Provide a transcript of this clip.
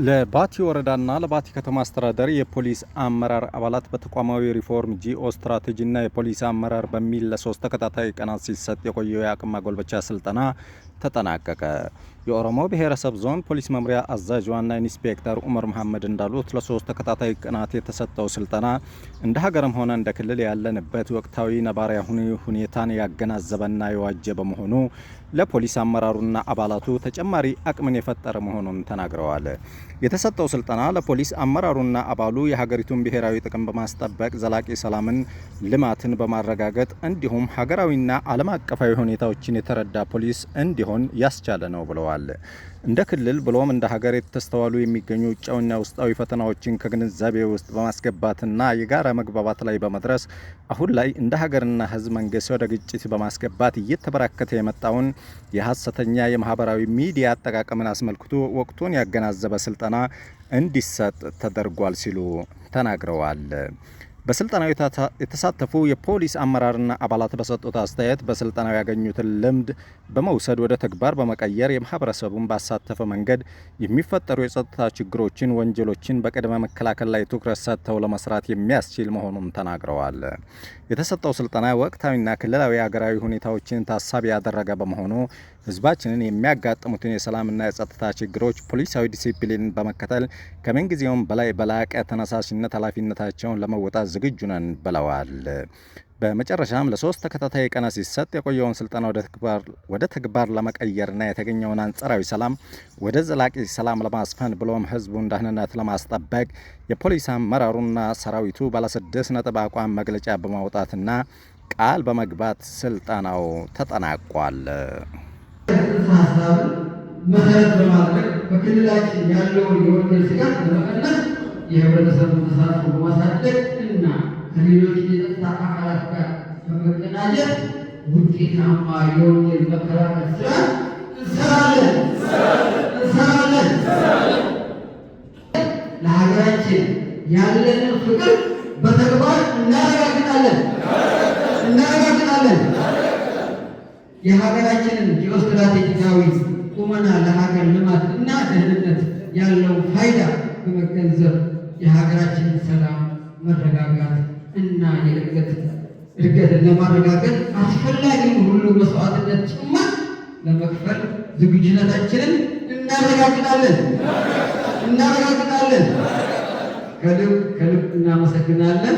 ለባቲ ወረዳና ለባቲ ከተማ አስተዳደር የፖሊስ አመራር አባላት በተቋማዊ ሪፎርም ጂኦ ስትራቴጂና የፖሊስ አመራር በሚል ለሶስት ተከታታይ ቀናት ሲሰጥ የቆየው የአቅም ማጎልበቻ ስልጠና ተጠናቀቀ። የኦሮሞ ብሔረሰብ ዞን ፖሊስ መምሪያ አዛዥ ዋና ኢንስፔክተር ኡመር መሐመድ እንዳሉት ለሶስት ተከታታይ ቀናት የተሰጠው ስልጠና እንደ ሀገርም ሆነ እንደ ክልል ያለንበት ወቅታዊ ነባራዊ ሁኔታን ያገናዘበና የዋጀ በመሆኑ ለፖሊስ አመራሩና አባላቱ ተጨማሪ አቅምን የፈጠረ መሆኑን ተናግረዋል። የተሰጠው ስልጠና ለፖሊስ አመራሩና አባሉ የሀገሪቱን ብሔራዊ ጥቅም በማስጠበቅ ዘላቂ ሰላምን፣ ልማትን በማረጋገጥ እንዲሁም ሀገራዊና ዓለም አቀፋዊ ሁኔታዎችን የተረዳ ፖሊስ እንዲሆን ያስቻለ ነው ብለዋል። እንደ ክልል ብሎም እንደ ሀገር የተስተዋሉ የሚገኙ ውጫዊና ውስጣዊ ፈተናዎችን ከግንዛቤ ውስጥ በማስገባትና የጋራ መግባባት ላይ በመድረስ አሁን ላይ እንደ ሀገርና ሕዝብ መንግስት ወደ ግጭት በማስገባት እየተበራከተ የመጣውን የሐሰተኛ የማህበራዊ ሚዲያ አጠቃቀምን አስመልክቶ ወቅቱን ያገናዘበ ስልጠና እንዲሰጥ ተደርጓል ሲሉ ተናግረዋል። በስልጠናው የተሳተፉ የፖሊስ አመራርና አባላት በሰጡት አስተያየት በስልጠናው ያገኙትን ልምድ በመውሰድ ወደ ተግባር በመቀየር የማህበረሰቡን ባሳተፈ መንገድ የሚፈጠሩ የጸጥታ ችግሮችን፣ ወንጀሎችን በቅድመ መከላከል ላይ ትኩረት ሰጥተው ለመስራት የሚያስችል መሆኑን ተናግረዋል። የተሰጠው ስልጠና ወቅታዊና ክልላዊ ሀገራዊ ሁኔታዎችን ታሳቢ ያደረገ በመሆኑ ህዝባችንን የሚያጋጥሙትን የሰላምና የጸጥታ ችግሮች ፖሊሳዊ ዲሲፕሊንን በመከተል ከምንጊዜውም በላይ በላቀ ተነሳሽነት ኃላፊነታቸውን ለመወጣት ዝግጁ ነን ብለዋል። በመጨረሻም ለሶስት ተከታታይ ቀናት ሲሰጥ የቆየውን ስልጠና ወደ ተግባር ለመቀየርና የተገኘውን አንጻራዊ ሰላም ወደ ዘላቂ ሰላም ለማስፈን ብሎም ህዝቡን ደህንነት ለማስጠበቅ የፖሊስ አመራሩና ሰራዊቱ ባለ6 ነጥብ አቋም መግለጫ በማውጣትና ቃል በመግባት ስልጠናው ተጠናቋል። ሀሳብን መሰረት በማድረግ በክልላችን ያለውን የወንጀል ስጋት ለመቀነስ የህብረተሰቡን ተሳትፎ በማሳደግ እና ከሌሎች የጸጥታ አካላት ጋር በመቀናጀት ውጤታማ የወንጀል መከላከል ስራ እንሰራለን። ለሀገራችን ያለንን ፍቅር በተግባር እናረጋግጣለን። የሀገራችንን ጂኦስትራቴጂካዊ ቁመና ለሀገር ልማት እና ደህንነት ያለው ፋይዳ በመገንዘብ የሀገራችንን ሰላም፣ መረጋጋት እና እድገትን ለማረጋገጥ አስፈላጊውን ሁሉ መስዋዕትነት ጭምር ለመክፈል ዝግጁነታችንን እናረጋግጣለን። ከልብ እናመሰግናለን።